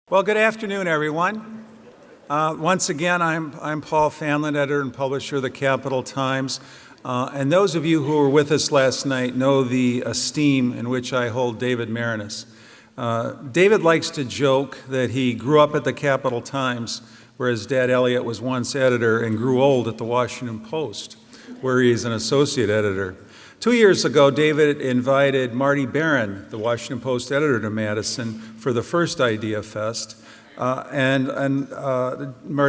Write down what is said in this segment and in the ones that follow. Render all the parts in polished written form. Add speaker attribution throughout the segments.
Speaker 1: Well, good afternoon, everyone. Once again, I'm Paul Fanlon, editor and publisher of the Capital Times. And those of you who were with us last night know the esteem in which I hold David Maraniss. David likes to joke that he grew up at the Capital Times, where his dad Elliot was once editor, and grew old at the Washington Post, where he is an associate editor. 2 years ago, David invited Marty Barron, the Washington Post editor, to Madison for the first Idea Fest. Marty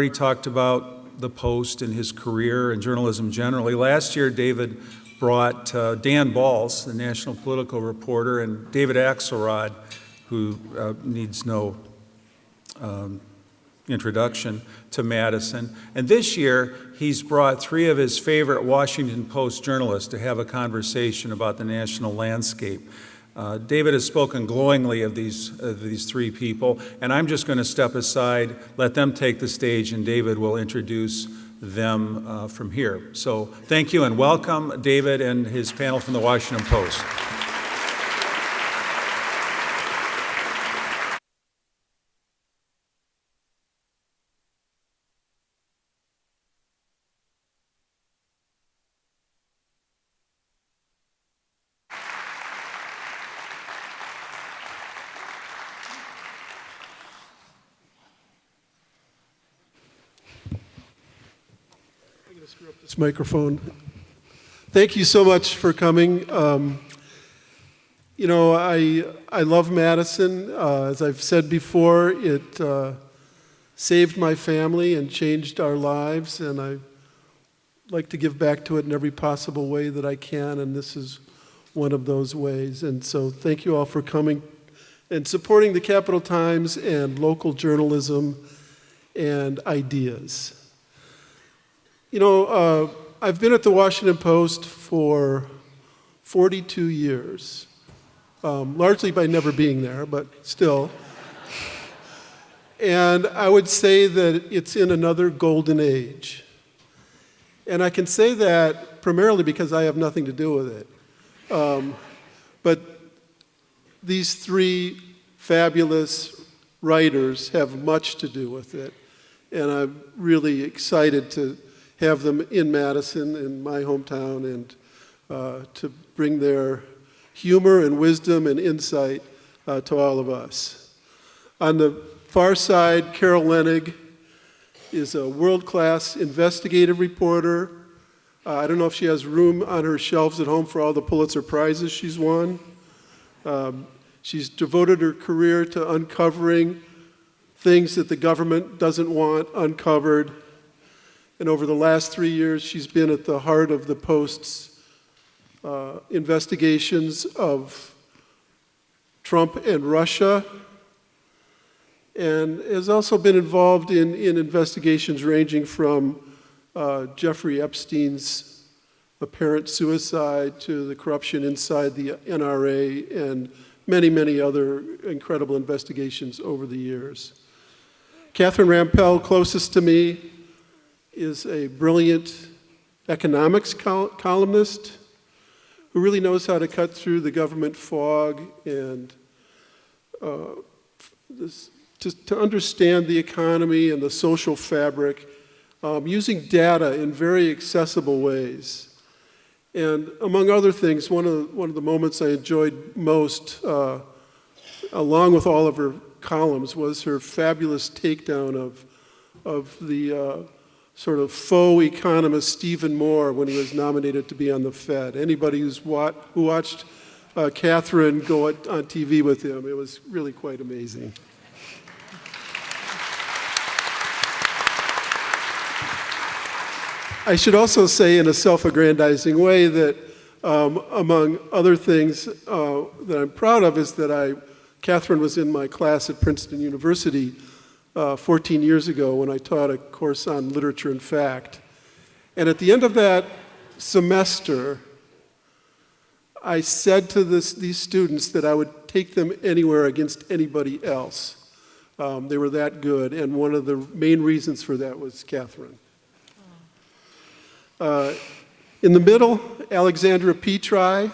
Speaker 1: talked about the Post and his career and journalism generally. Last year, David brought Dan Balls, the national political reporter, and David Axelrod, who needs no introduction, to Madison. And this year, he's brought three of his favorite Washington Post journalists to have a conversation about the national landscape. David has spoken glowingly of these three people, and I'm just going to step aside, let them take the stage, and David will introduce them from here. So thank you and welcome David and his panel from the Washington Post.
Speaker 2: Screw up this microphone. Thank you so much for coming. I love Madison. As I've said before, it saved my family and changed our lives, and I like to give back to it in every possible way that I can, and this is one of those ways. And so thank you all for coming and supporting the Capital Times and local journalism and ideas. I've been at the Washington Post for 42 years, largely by never being there, but still. And I would say that it's in another golden age. And I can say that primarily because I have nothing to do with it. But these three fabulous writers have much to do with it. And I'm really excited to have them in Madison, in my hometown, and to bring their humor and wisdom and insight to all of us. On the far side, Carol Leonnig is a world-class investigative reporter. I don't know if she has room on her shelves at home for all the Pulitzer Prizes she's won. She's devoted her career to uncovering things that the government doesn't want uncovered. And over the last 3 years, she's been at the heart of the Post's investigations of Trump and Russia, and has also been involved in investigations ranging from Jeffrey Epstein's apparent suicide to the corruption inside the NRA and many, many other incredible investigations over the years. Catherine Rampell, closest to me, is a brilliant economics columnist who really knows how to cut through the government fog and to understand the economy and the social fabric using data in very accessible ways. And among other things, one of the moments I enjoyed most, along with all of her columns, was her fabulous takedown of the sort of faux economist Stephen Moore when he was nominated to be on the Fed. Anybody who watched Catherine go on TV with him, it was really quite amazing. I should also say in a self-aggrandizing way that among other things that I'm proud of is that Catherine was in my class at Princeton University 14 years ago when I taught a course on literature and fact. And at the end of that semester, I said to these students that I would take them anywhere against anybody else. They were that good, and one of the main reasons for that was Catherine. In the middle, Alexandra Petri,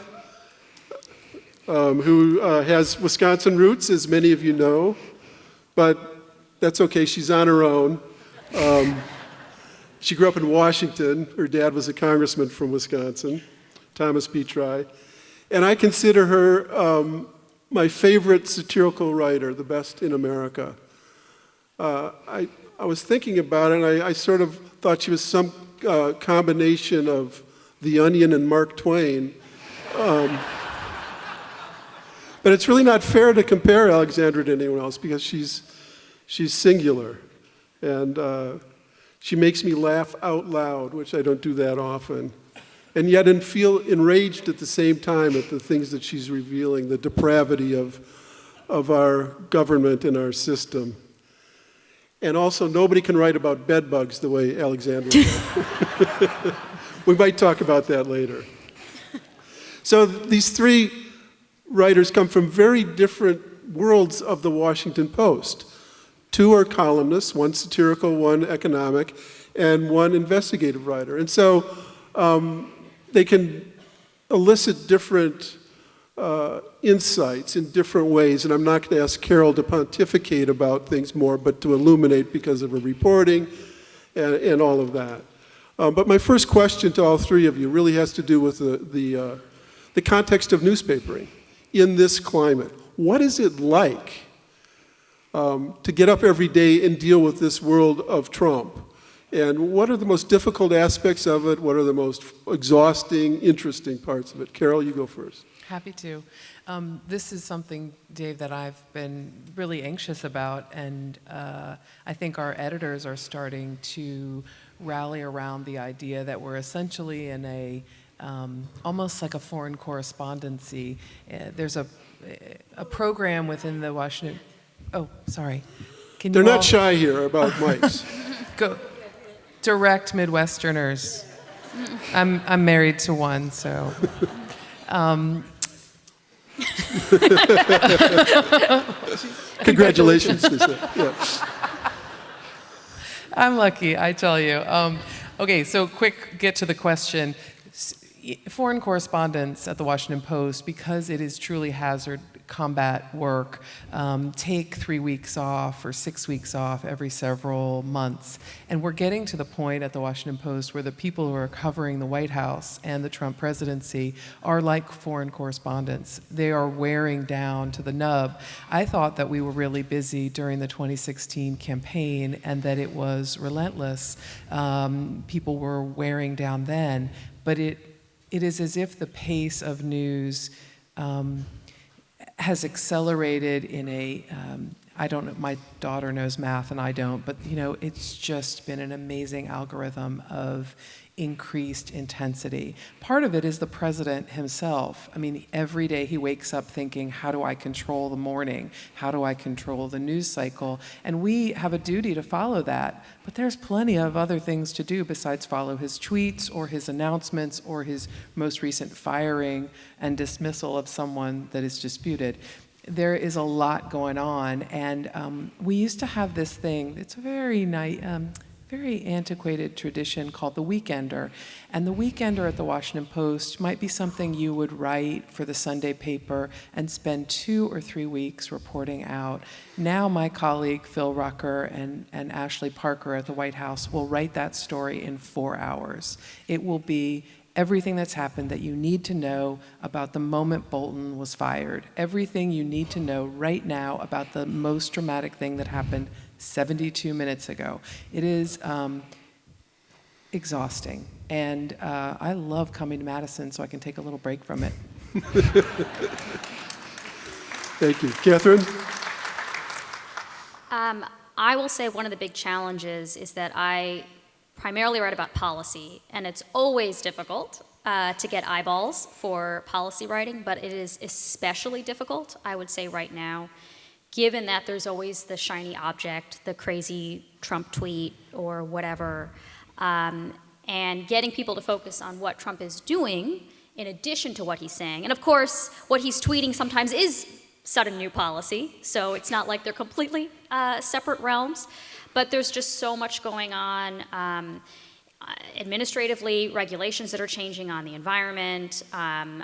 Speaker 2: who has Wisconsin roots, as many of you know, but that's okay. She's on her own. She grew up in Washington. Her dad was a congressman from Wisconsin, Thomas P. Try. And I consider her my favorite satirical writer, the best in America. I was thinking about it, and I sort of thought she was some combination of The Onion and Mark Twain. But it's really not fair to compare Alexandra to anyone else because she's singular. And she makes me laugh out loud, which I don't do that often. And yet feel enraged at the same time at the things that she's revealing, the depravity of our government and our system. And also, nobody can write about bed bugs the way Alexandra does. We might talk about that later. So these three writers come from very different worlds of the Washington Post. Two are columnists, one satirical, one economic, and one investigative writer. And so they can elicit different insights in different ways. And I'm not going to ask Carol to pontificate about things more, but to illuminate because of her reporting and all of that. But my first question to all three of you really has to do with the context of newspapering in this climate. What is it like to get up every day and deal with this world of Trump? And what are the most difficult aspects of it? What are the most exhausting, interesting parts of it? Carol, you go first.
Speaker 3: Happy to. This is something, Dave, that I've been really anxious about, and I think our editors are starting to rally around the idea that we're essentially in a almost like a foreign correspondency. There's a program within the Washington. Oh, sorry.
Speaker 2: They're not shy here about mics.
Speaker 3: Go. Direct Midwesterners. I'm married to one, so.
Speaker 2: Congratulations, Lisa. Yeah.
Speaker 3: I'm lucky, I tell you. Okay, so quick, get to the question. Foreign correspondents at the Washington Post, because it is truly hazard combat work, take 3 weeks off or 6 weeks off every several months. And we're getting to the point at the Washington Post where the people who are covering the White House and the Trump presidency are like foreign correspondents. They are wearing down to the nub. I thought that we were really busy during the 2016 campaign and that it was relentless. People were wearing down then, but it is as if the pace of news has accelerated in a, I don't know, my daughter knows math and I don't, but you know, it's just been an amazing algorithm of increased intensity. Part of it is the president himself. I mean, every day he wakes up thinking, how do I control the morning? How do I control the news cycle? And we have a duty to follow that, but there's plenty of other things to do besides follow his tweets or his announcements or his most recent firing and dismissal of someone that is disputed. There is a lot going on, and we used to have this thing, it's a very very antiquated tradition called the Weekender. And the Weekender at the Washington Post might be something you would write for the Sunday paper and spend 2 or 3 weeks reporting out. Now my colleague Phil Rucker and Ashley Parker at the White House will write that story in 4 hours. It will be everything that's happened that you need to know about the moment Bolton was fired. Everything you need to know right now about the most dramatic thing that happened 72 minutes ago. It is exhausting. And I love coming to Madison so I can take a little break from it.
Speaker 2: Thank you. Catherine?
Speaker 4: I will say one of the big challenges is that I primarily write about policy, and it's always difficult to get eyeballs for policy writing, but it is especially difficult, I would say right now, given that there's always the shiny object, the crazy Trump tweet or whatever, and getting people to focus on what Trump is doing in addition to what he's saying. And of course, what he's tweeting sometimes is sudden new policy, so it's not like they're completely separate realms, but there's just so much going on administratively, regulations that are changing on the environment, on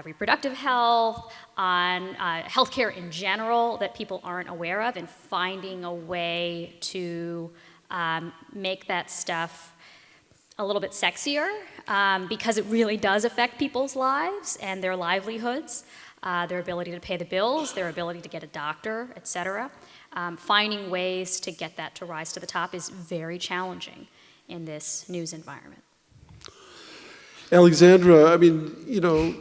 Speaker 4: reproductive health, on healthcare in general that people aren't aware of, and finding a way to make that stuff a little bit sexier, because it really does affect people's lives and their livelihoods, their ability to pay the bills, their ability to get a doctor, et cetera. Finding ways to get that to rise to the top is very challenging in this news environment.
Speaker 2: Alexandra, I mean, you know,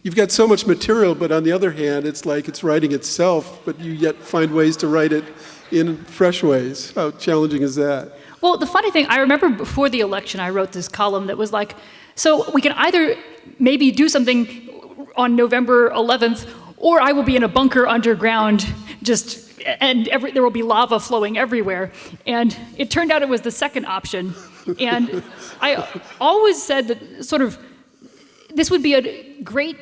Speaker 2: you've got so much material, but on the other hand, it's like it's writing itself, but you yet find ways to write it in fresh ways. How challenging is that?
Speaker 5: Well, the funny thing, I remember before the election, I wrote this column that was like, so we can either maybe do something on November 11th, or I will be in a bunker underground, and there will be lava flowing everywhere. And it turned out it was the second option. And I always said that sort of, this would be a great,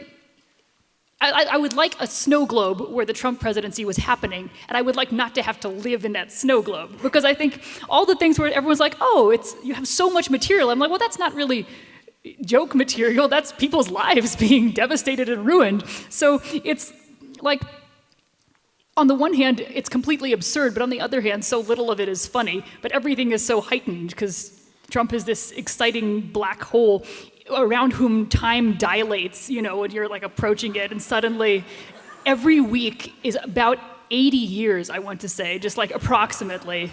Speaker 5: I would like a snow globe where the Trump presidency was happening, and I would like not to have to live in that snow globe. Because I think all the things where everyone's like, oh, you have so much material. I'm like, well, that's not really joke material. That's people's lives being devastated and ruined. So it's like, on the one hand, it's completely absurd, but on the other hand, so little of it is funny. But everything is so heightened because Trump is this exciting black hole around whom time dilates, you know, when you're like approaching it, and suddenly every week is about 80 years, I want to say, just like approximately.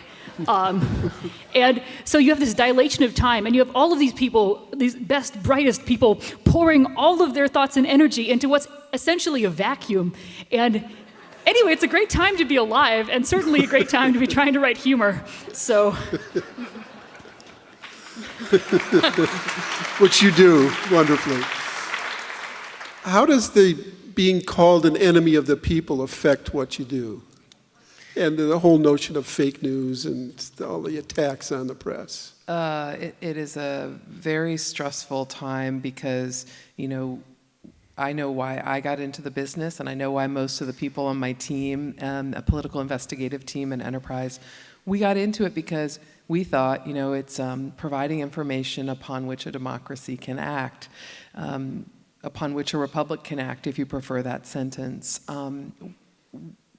Speaker 5: And so you have this dilation of time, and you have all of these people, these best, brightest people, pouring all of their thoughts and energy into what's essentially a vacuum. And anyway, it's a great time to be alive, and certainly a great time to be trying to write humor. So.
Speaker 2: Which you do wonderfully. How does the being called an enemy of the people affect what you do? And the whole notion of fake news and all the attacks on the press.
Speaker 3: It is a very stressful time because, you know, I know why I got into the business, and I know why most of the people on my team, a political investigative team and Enterprise, we got into it because we thought, you know, it's providing information upon which a democracy can act, upon which a republic can act, if you prefer that sentence.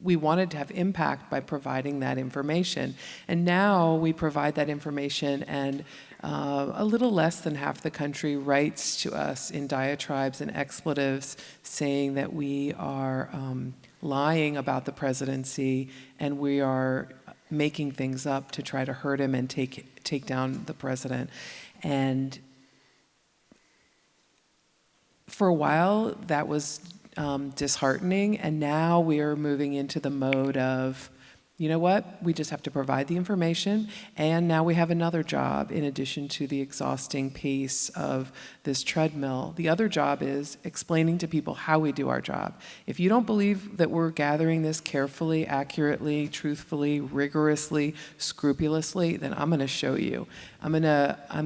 Speaker 3: We wanted to have impact by providing that information. And now we provide that information, and a little less than half the country writes to us in diatribes and expletives saying that we are lying about the presidency and we are making things up to try to hurt him and take down the president. And for a while, that was disheartening, and now we are moving into the mode of, you know what, we just have to provide the information, and now we have another job in addition to the exhausting pace of this treadmill. The other job is explaining to people how we do our job. If you don't believe that we're gathering this carefully, accurately, truthfully, rigorously, scrupulously, then I'm going to show you. I'm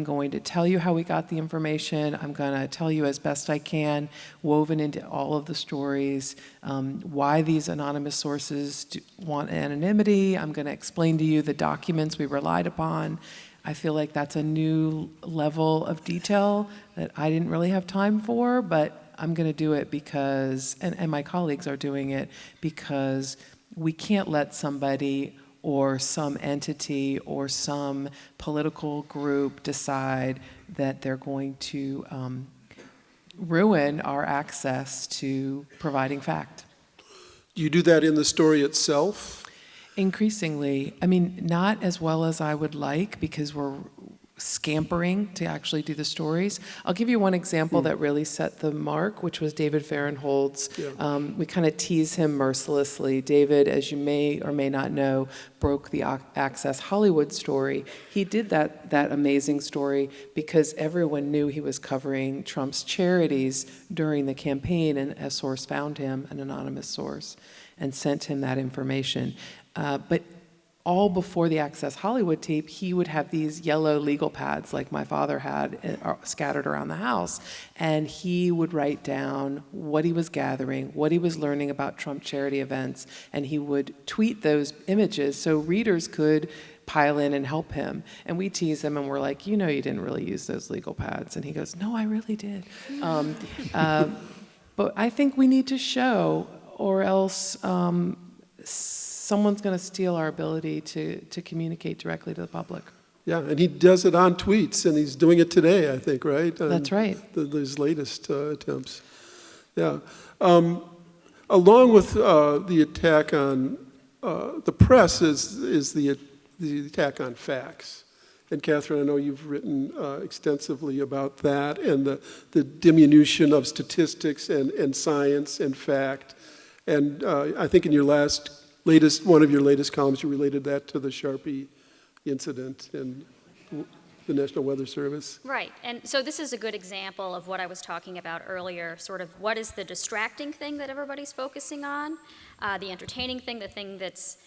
Speaker 3: going to tell you how we got the information. I'm going to tell you as best I can, woven into all of the stories, why these anonymous sources want anonymity. I'm going to explain to you the documents we relied upon. I feel like that's a new level of detail that I didn't really have time for, but I'm going to do it because, and my colleagues are doing it, because we can't let somebody or some entity or some political group decide that they're going to ruin our access to providing fact.
Speaker 2: Do you do that in the story itself?
Speaker 3: Increasingly. I mean, not as well as I would like because we're scampering to actually do the stories. I'll give you one example that really set the mark, which was David Farenhold's.
Speaker 2: Yeah.
Speaker 3: We kind of tease him mercilessly. David, as you may or may not know, broke the Access Hollywood story. He did that amazing story because everyone knew he was covering Trump's charities during the campaign, and a source found him, an anonymous source, and sent him that information. But all before the Access Hollywood tape, he would have these yellow legal pads like my father had scattered around the house. And he would write down what he was gathering, what he was learning about Trump charity events, and he would tweet those images so readers could pile in and help him. And we tease him and we're like, you know, you didn't really use those legal pads. And he goes, no, I really did. But I think we need to show, or else someone's going to steal our ability to communicate directly to the public.
Speaker 2: Yeah, and he does it on tweets, and he's doing it today, I think, right?
Speaker 3: That's right.
Speaker 2: His latest attempts. Yeah. Along with the attack on the press is the attack on facts. And Catherine, I know you've written extensively about that and the diminution of statistics and science and fact. And I think in your one of your latest columns, you related that to the Sharpie incident and the National Weather Service.
Speaker 4: Right, and so this is a good example of what I was talking about earlier, sort of what is the distracting thing that everybody's focusing on, the entertaining thing, the thing that's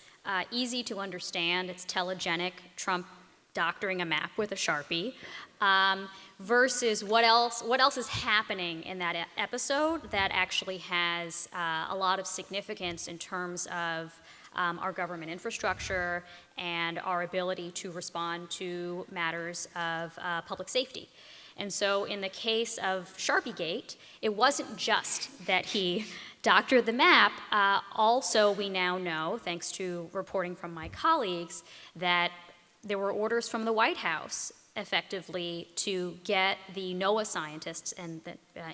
Speaker 4: easy to understand, it's telegenic, Trump doctoring a map with a Sharpie, versus what else is happening in that episode that actually has a lot of significance in terms of our government infrastructure and our ability to respond to matters of public safety. And so in the case of Sharpiegate, it wasn't just that he doctored the map. Also, we now know, thanks to reporting from my colleagues, that there were orders from the White House effectively to get the NOAA scientists, and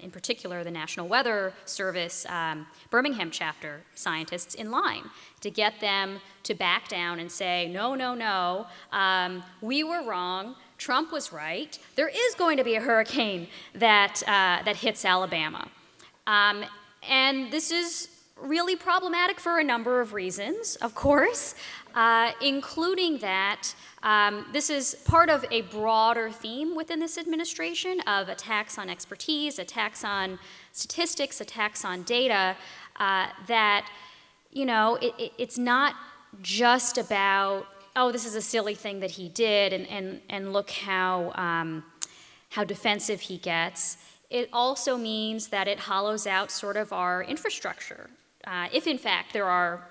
Speaker 4: in particular the National Weather Service Birmingham chapter scientists, in line, to get them to back down and say, no, no, no, we were wrong, Trump was right, there is going to be a hurricane that hits Alabama. And this is really problematic for a number of reasons, of course, including that this is part of a broader theme within this administration of attacks on expertise, attacks on statistics, attacks on data, that, you know, it's not just about, oh, this is a silly thing that he did, and look how defensive he gets. It also means that it hollows out sort of our infrastructure. If in fact there are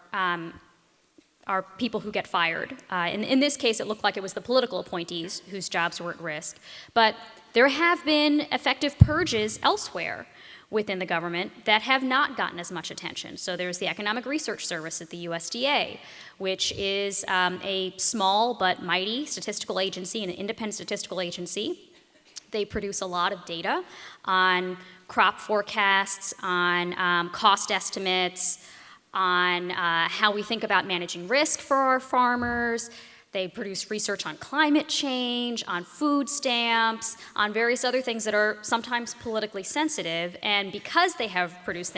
Speaker 4: people who get fired. In this case, it looked like it was the political appointees whose jobs were at risk. But there have been effective purges elsewhere within the government that have not gotten as much attention. So there's the Economic Research Service at the USDA, which is a small but mighty statistical agency, an independent statistical agency. They produce a lot of data on crop forecasts, on cost estimates, on how we think about managing risk for our farmers. They produce research on climate change, on food stamps, on various other things that are sometimes politically sensitive. And because they have produced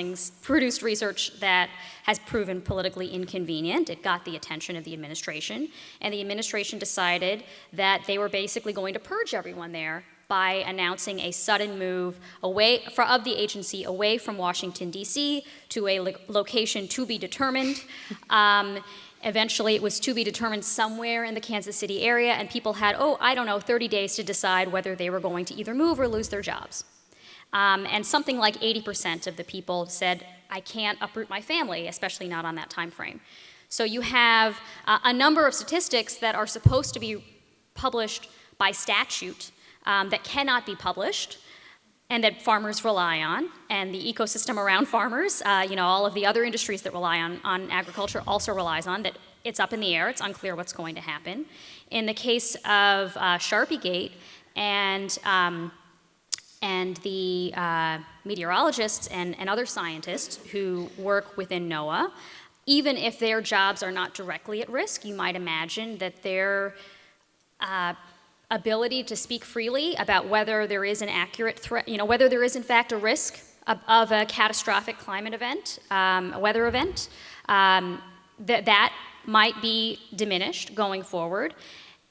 Speaker 4: research that has proven politically inconvenient, it got the attention of the administration. And the administration decided that they were basically going to purge everyone there by announcing a sudden move of the agency away from Washington, D.C. to a location to be determined. Eventually, it was to be determined somewhere in the Kansas City area, and people had, 30 days to decide whether they were going to either move or lose their jobs. And something like 80% of the people said, I can't uproot my family, especially not on that time frame. So you have a number of statistics that are supposed to be published by statute that cannot be published, and that farmers rely on, and the ecosystem around farmers, all of the other industries that rely on agriculture also relies on, that it's up in the air, it's unclear what's going to happen. In the case of Sharpiegate and the meteorologists and other scientists who work within NOAA, even if their jobs are not directly at risk, you might imagine that their ability to speak freely about whether there is an accurate threat, whether there is in fact a risk of a catastrophic climate event, a weather event, that might be diminished going forward.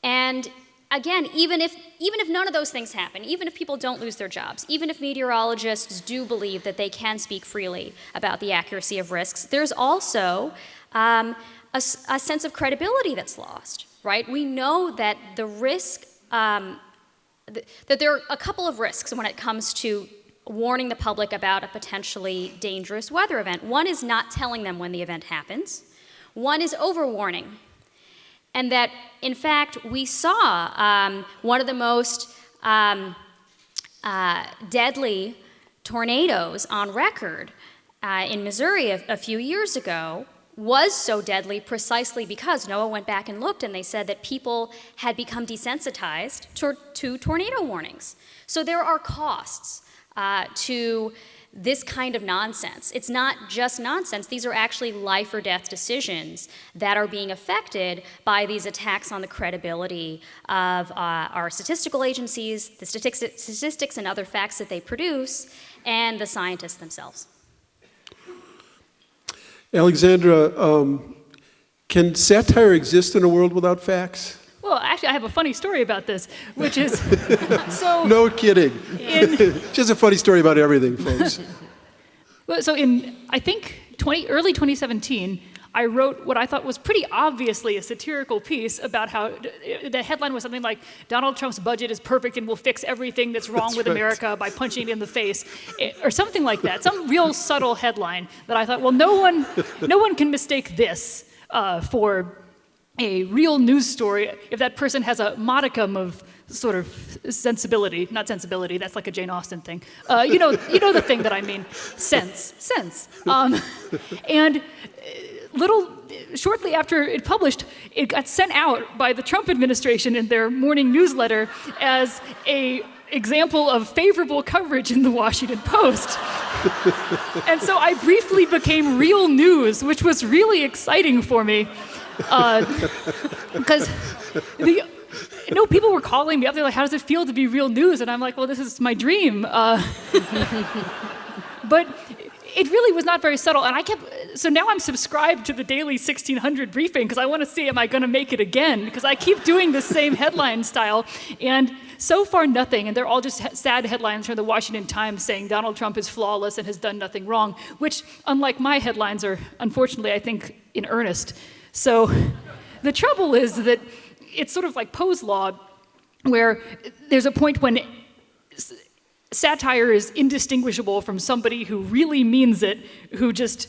Speaker 4: And again, even if none of those things happen, even if people don't lose their jobs, even if meteorologists do believe that they can speak freely about the accuracy of risks, there's also a sense of credibility that's lost, right? We know that the risk that there are a couple of risks when it comes to warning the public about a potentially dangerous weather event. One is not telling them when the event happens. One is overwarning. And that, in fact, we saw one of the most deadly tornadoes on record in Missouri a few years ago was so deadly precisely because NOAA went back and looked, and they said that people had become desensitized to tornado warnings. So there are costs to this kind of nonsense. It's not just nonsense. These are actually life or death decisions that are being affected by these attacks on the credibility of our statistical agencies, the statistics and other facts that they produce, and the scientists themselves.
Speaker 2: Alexandra, can satire exist in a world without facts?
Speaker 5: Well, actually, I have a funny story about this, which is, so...
Speaker 2: No kidding. Just a funny story about everything, folks.
Speaker 5: Well, so in, I think, early 2017, I wrote what I thought was pretty obviously a satirical piece about how the headline was something like, Donald Trump's budget is perfect and will fix everything that's wrong with America by punching it in the face, or something like that. Some real subtle headline that I thought, well, no one can mistake this for a real news story if that person has a modicum of sort of sensibility. Not sensibility, that's like a Jane Austen thing. You know the thing that I mean, sense. And shortly after it published, it got sent out by the Trump administration in their morning newsletter as a example of favorable coverage in the Washington Post. And so I briefly became real news, which was really exciting for me. Because people were calling me up. They're like, "How does it feel to be real news?" And I'm like, "Well, this is my dream." But it really was not very subtle. And so now I'm subscribed to the daily 1600 briefing because I want to see, am I going to make it again? Because I keep doing the same headline style. And so far, nothing. And they're all just sad headlines from the Washington Times saying Donald Trump is flawless and has done nothing wrong, which, unlike my headlines, are, unfortunately, I think, in earnest. So the trouble is that it's sort of like Poe's law, where there's a point when satire is indistinguishable from somebody who really means it, who just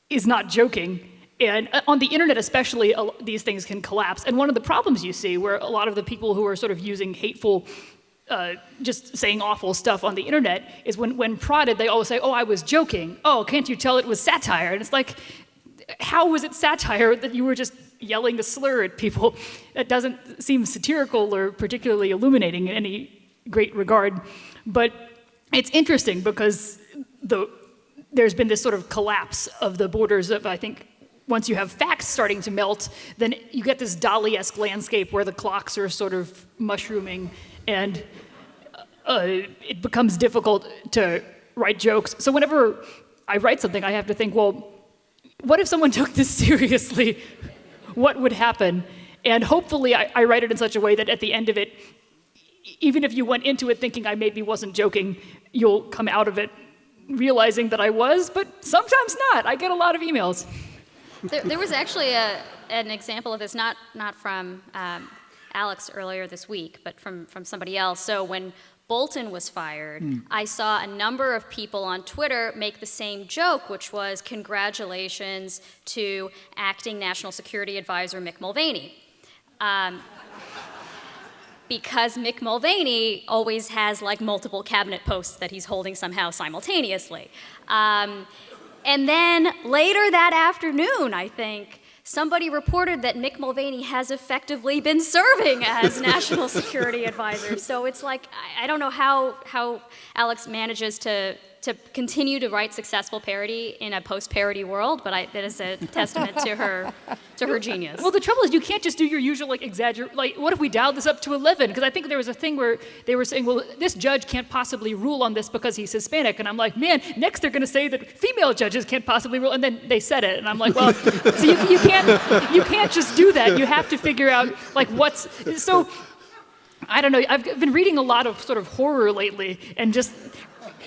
Speaker 5: is not joking. And on the internet especially, these things can collapse. And one of the problems you see, where a lot of the people who are sort of using hateful, just saying awful stuff on the internet, is when prodded, they always say, "Oh, I was joking. Oh, can't you tell it was satire?" And it's like, how was it satire that you were just yelling a slur at people? That doesn't seem satirical or particularly illuminating in any great regard. But it's interesting because there's been this sort of collapse of the borders of, I think, once you have facts starting to melt, then you get this Dali-esque landscape where the clocks are sort of mushrooming, and it becomes difficult to write jokes. So whenever I write something, I have to think, well, what if someone took this seriously? What would happen? And hopefully I write it in such a way that at the end of it, even if you went into it thinking I maybe wasn't joking, you'll come out of it realizing that I was, but sometimes not. I get a lot of emails.
Speaker 4: There was actually an example of this, not from Alex earlier this week, but from somebody else. So when Bolton was fired, I saw a number of people on Twitter make the same joke, which was congratulations to acting National Security Advisor Mick Mulvaney. Because Mick Mulvaney always has like multiple cabinet posts that he's holding somehow simultaneously. And then later that afternoon, I think, somebody reported that Mick Mulvaney has effectively been serving as National Security Advisor. So it's like, I don't know how Alex manages to continue to write successful parody in a post-parody world, but that is a testament to her genius.
Speaker 5: Well, the trouble is you can't just do your usual what if we dialed this up to 11? Because I think there was a thing where they were saying, well, this judge can't possibly rule on this because he's Hispanic. And I'm like, man, next they're going to say that female judges can't possibly rule. And then they said it. And I'm like, well, so you can't just do that. You have to figure out so I don't know. I've been reading a lot of sort of horror lately and just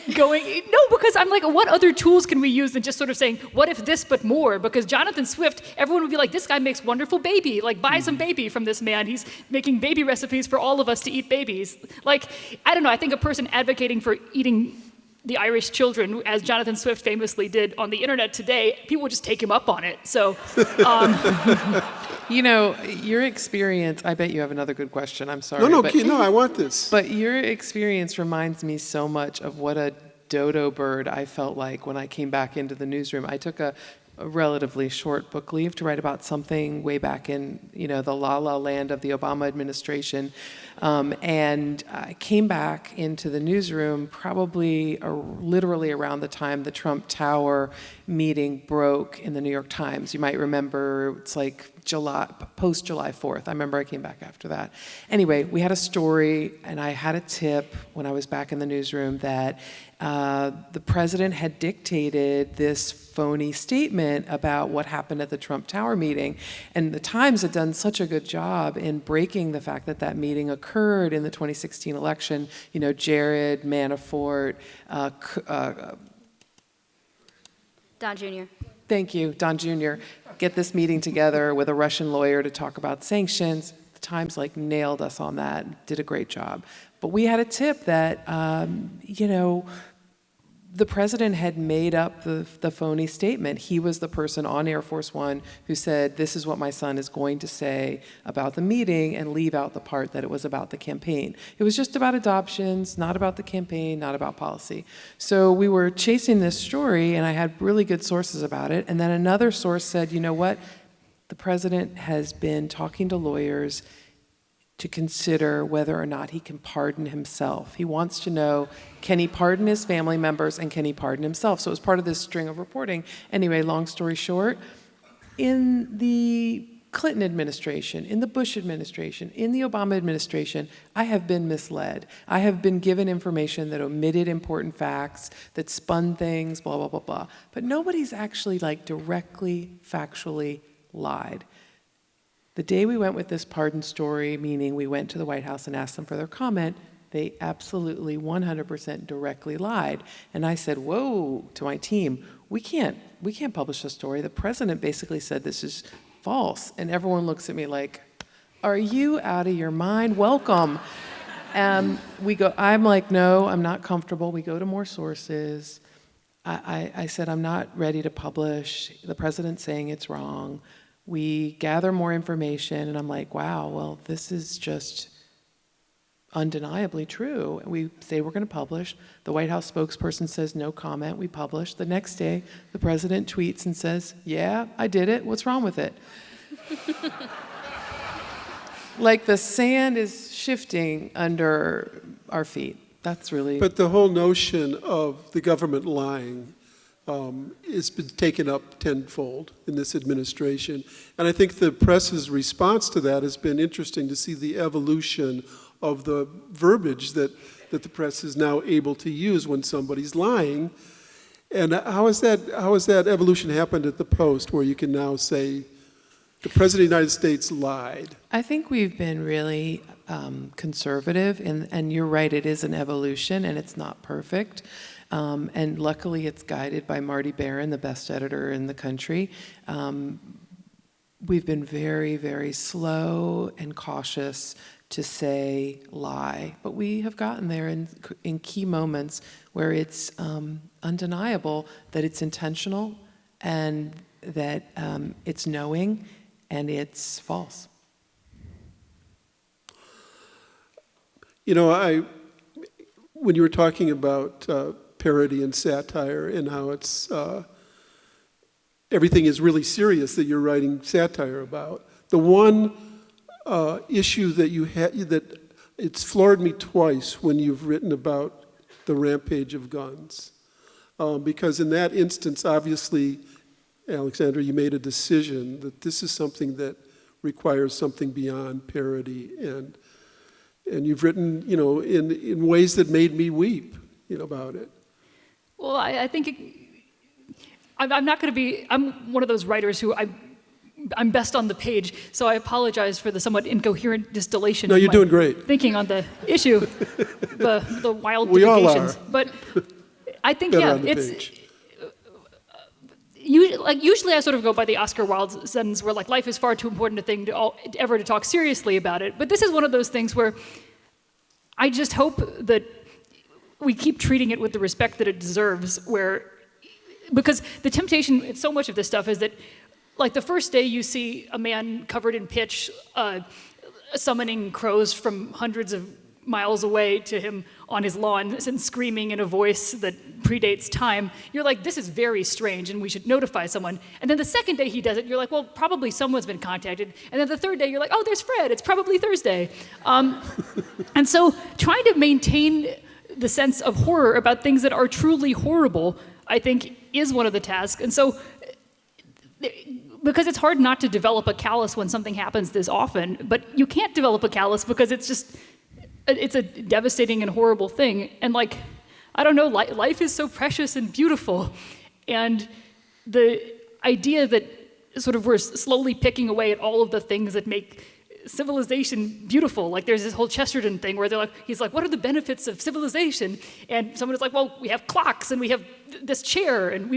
Speaker 5: because I'm like, what other tools can we use than just sort of saying, what if this but more? Because Jonathan Swift, everyone would be like, this guy makes wonderful baby. Like, buy some baby from this man. He's making baby recipes for all of us to eat babies. Like, I don't know. I think a person advocating for eating the Irish children, as Jonathan Swift famously did on the internet today, people would just take him up on it. So,
Speaker 3: your experience, I bet you have another good question. I'm sorry.
Speaker 2: No, I want this.
Speaker 3: But your experience reminds me so much of what a Dodo Bird, I felt like, when I came back into the newsroom. I took a relatively short book leave to write about something way back in, the la-la land of the Obama administration. And I came back into the newsroom probably literally around the time the Trump Tower meeting broke in the New York Times. You might remember, it's like post-July 4th. I remember I came back after that. Anyway, we had a story, and I had a tip when I was back in the newsroom that the president had dictated this phony statement about what happened at the Trump Tower meeting. And the Times had done such a good job in breaking the fact that that meeting occurred in the 2016 election. Jared, Manafort,
Speaker 4: Don Jr.
Speaker 3: Thank you, Don Jr. Get this meeting together with a Russian lawyer to talk about sanctions. The Times nailed us on that, did a great job. But we had a tip that, the president had made up the phony statement. He was the person on Air Force One who said, this is what my son is going to say about the meeting, and leave out the part that it was about the campaign. It was just about adoptions, not about the campaign, not about policy. So we were chasing this story, and I had really good sources about it. And then another source said, you know what? The president has been talking to lawyers to consider whether or not he can pardon himself. He wants to know, can he pardon his family members and can he pardon himself? So it was part of this string of reporting. Anyway, long story short, in the Clinton administration, in the Bush administration, in the Obama administration, I have been misled. I have been given information that omitted important facts, that spun things, blah, blah, blah, blah. But nobody's actually directly, factually lied. The day we went with this pardon story, meaning we went to the White House and asked them for their comment, they absolutely 100% directly lied. And I said, whoa, to my team, we can't publish this story. The president basically said this is false. And everyone looks at me like, are you out of your mind? Welcome. I'm like, no, I'm not comfortable. We go to more sources. I said, I'm not ready to publish. The president's saying it's wrong. We gather more information, and I'm like, wow, well, this is just undeniably true. We say we're going to publish. The White House spokesperson says no comment. We publish. The next day, the president tweets and says, yeah, I did it. What's wrong with it? The sand is shifting under our feet. That's really...
Speaker 2: But the whole notion of the government lying has been taken up tenfold in this administration. And I think the press's response to that has been interesting to see the evolution of the verbiage that the press is now able to use when somebody's lying. And how has that evolution happened at the Post, where you can now say, the President of the United States lied?
Speaker 3: I think we've been really conservative, and you're right, it is an evolution, and it's not perfect. And luckily, it's guided by Marty Barron, the best editor in the country. We've been very, very slow and cautious to say lie, but we have gotten there in key moments where it's undeniable that it's intentional and that it's knowing and it's false.
Speaker 2: When you were talking about parody and satire and how it's everything is really serious that you're writing satire about, the one issue that you had that it's floored me twice when you've written about the Rampage of Guns, because in that instance, obviously, Alexandra, you made a decision that this is something that requires something beyond parody, and you've written, in ways that made me weep, about it.
Speaker 5: Well, I think I'm not going to be. I'm one of those writers who I'm best on the page, so I apologize for the somewhat incoherent distillation.
Speaker 2: No, you're doing great.
Speaker 5: Thinking on the issue, the wild
Speaker 2: we all
Speaker 5: divagations.
Speaker 2: are.
Speaker 5: But I think
Speaker 2: Page.
Speaker 5: Usually I sort of go by the Oscar Wilde sentence where life is far too important a thing to ever to talk seriously about it. But this is one of those things where I just hope that we keep treating it with the respect that it deserves, because the temptation in so much of this stuff is that the first day you see a man covered in pitch summoning crows from hundreds of miles away to him on his lawn and screaming in a voice that predates time, you're like, this is very strange and we should notify someone. And then the second day he does it, you're like, well, probably someone's been contacted. And then the third day, you're like, oh, there's Fred, it's probably Thursday. And so trying to maintain the sense of horror about things that are truly horrible, I think, is one of the tasks. And so, because it's hard not to develop a callus when something happens this often, but you can't develop a callus because it's a devastating and horrible thing. And like, I don't know, life is so precious and beautiful. And the idea that sort of we're slowly picking away at all of the things that make civilization beautiful. Like there's this whole Chesterton thing where he's like, what are the benefits of civilization? And someone is like, well, we have clocks and we have this chair and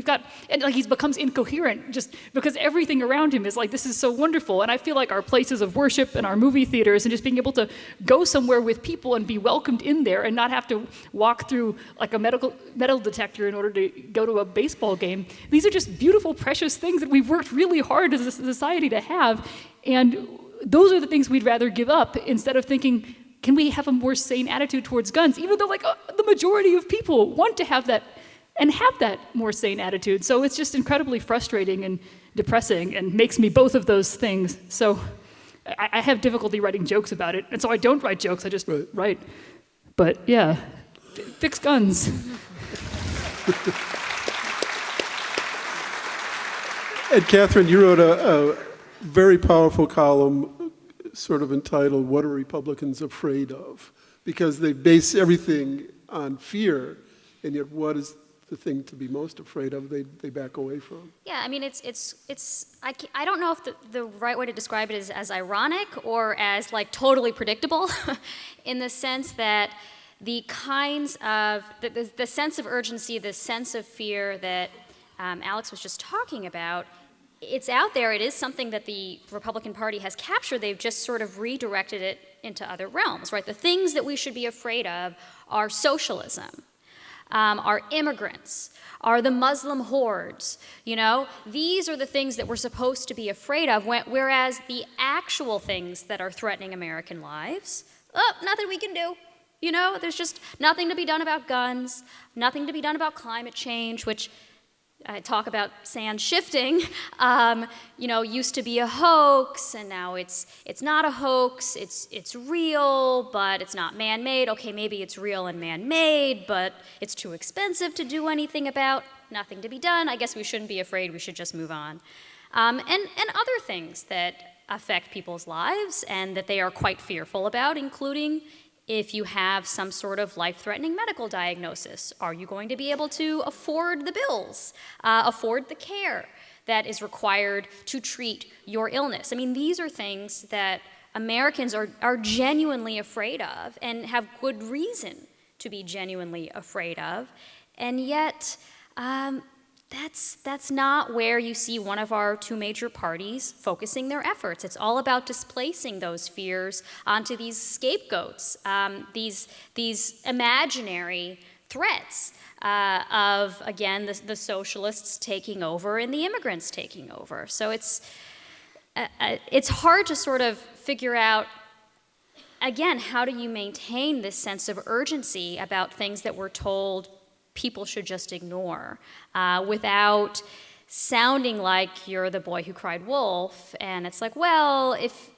Speaker 5: and like he becomes incoherent just because everything around him is like, this is so wonderful. And I feel like our places of worship and our movie theaters and just being able to go somewhere with people and be welcomed in there and not have to walk through like a metal detector in order to go to a baseball game. These are just beautiful, precious things that we've worked really hard as a society to have. And those are the things we'd rather give up instead of thinking, can we have a more sane attitude towards guns? Even though like the majority of people want to have that and have that more sane attitude. So it's just incredibly frustrating and depressing and makes me both of those things. So I have difficulty writing jokes about it. And so I don't write jokes, I just write. But yeah, fix guns.
Speaker 2: And Catherine, you wrote a very powerful column sort of entitled, What Are Republicans Afraid Of? Because they base everything on fear, and yet what is the thing to be most afraid of, they back away from.
Speaker 4: Yeah, I mean, I don't know if the right way to describe it is as ironic or as like totally predictable in the sense that the kinds of, the sense of urgency, the sense of fear that Alex was just talking about, it's out there. It is something that the Republican Party has captured. They've just sort of redirected it into other realms, right? The things that we should be afraid of are socialism, are immigrants, are the Muslim hordes, you know? These are the things that we're supposed to be afraid of, whereas the actual things that are threatening American lives, nothing we can do. You know, there's just nothing to be done about guns, nothing to be done about climate change, which I talk about sand shifting, you know, used to be a hoax, and now it's not a hoax, it's real, but it's not man-made. Okay, maybe it's real and man-made, but it's too expensive to do anything about, nothing to be done. I guess we shouldn't be afraid, we should just move on. And other things that affect people's lives and that they are quite fearful about, including if you have some sort of life-threatening medical diagnosis, are you going to be able to afford the bills, afford the care that is required to treat your illness? I mean, these are things that Americans are genuinely afraid of and have good reason to be genuinely afraid of. And yet, that's not where you see one of our two major parties focusing their efforts. It's all about displacing those fears onto these scapegoats, these imaginary threats of, again, the socialists taking over and the immigrants taking over. So it's hard to sort of figure out, again, how do you maintain this sense of urgency about things that we're told people should just ignore without sounding like you're the boy who cried wolf. And it's like, well, if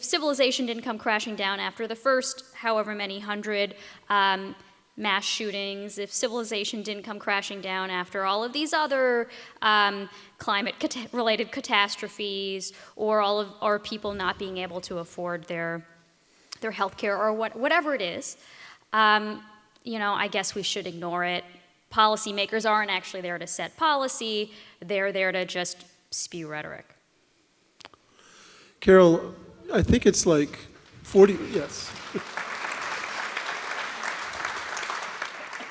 Speaker 4: civilization didn't come crashing down after the first however many hundred mass shootings, if civilization didn't come crashing down after all of these other climate-related catastrophes, or people not being able to afford their health care, or whatever it is, you know, I guess we should ignore it. Policymakers aren't actually there to set policy. They're there to just spew rhetoric.
Speaker 2: Carol, I think it's like 40, yes.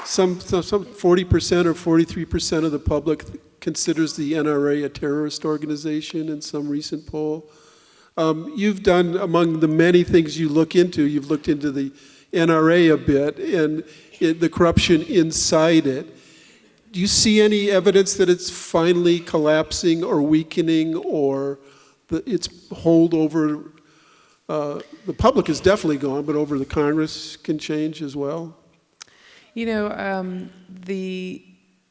Speaker 2: Some 40% or 43% of the public considers the NRA a terrorist organization in some recent poll. You've done, among the many things you look into, you've looked into the NRA a bit and the corruption inside it. Do you see any evidence that it's finally collapsing or weakening, or its hold over The public is definitely gone, but over the Congress can change as well.
Speaker 3: You know,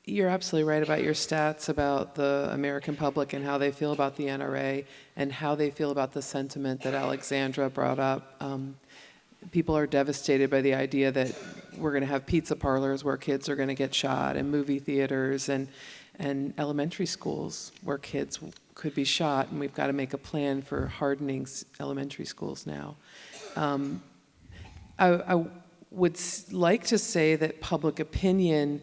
Speaker 3: you're absolutely right about your stats about the American public and how they feel about the NRA and how they feel about the sentiment that Alexandra brought up. People are devastated by the idea that we're going to have pizza parlors where kids are going to get shot, and movie theaters and elementary schools where kids could be shot, and we've got to make a plan for hardening elementary schools now. I would like to say that public opinion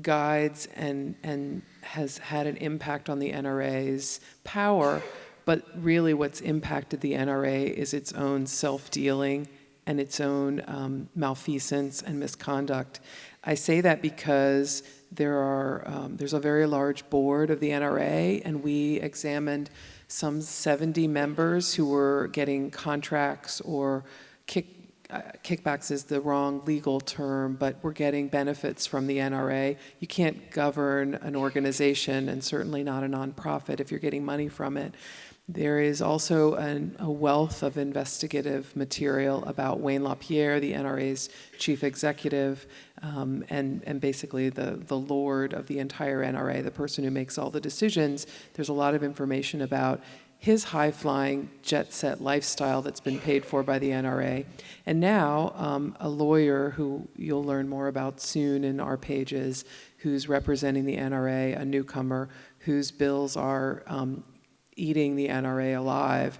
Speaker 3: guides and has had an impact on the NRA's power, but really what's impacted the NRA is its own self-dealing and its own malfeasance and misconduct. I say that because there's a very large board of the NRA, and we examined some 70 members who were getting contracts or kickbacks is the wrong legal term, but we're getting benefits from the NRA. You can't govern an organization, and certainly not a nonprofit, if you're getting money from it. There is also a wealth of investigative material about Wayne LaPierre, the NRA's chief executive, and basically the lord of the entire NRA, the person who makes all the decisions. There's a lot of information about his high-flying, jet-set lifestyle that's been paid for by the NRA. And now, a lawyer who you'll learn more about soon in our pages, who's representing the NRA, a newcomer, whose bills are eating the NRA alive.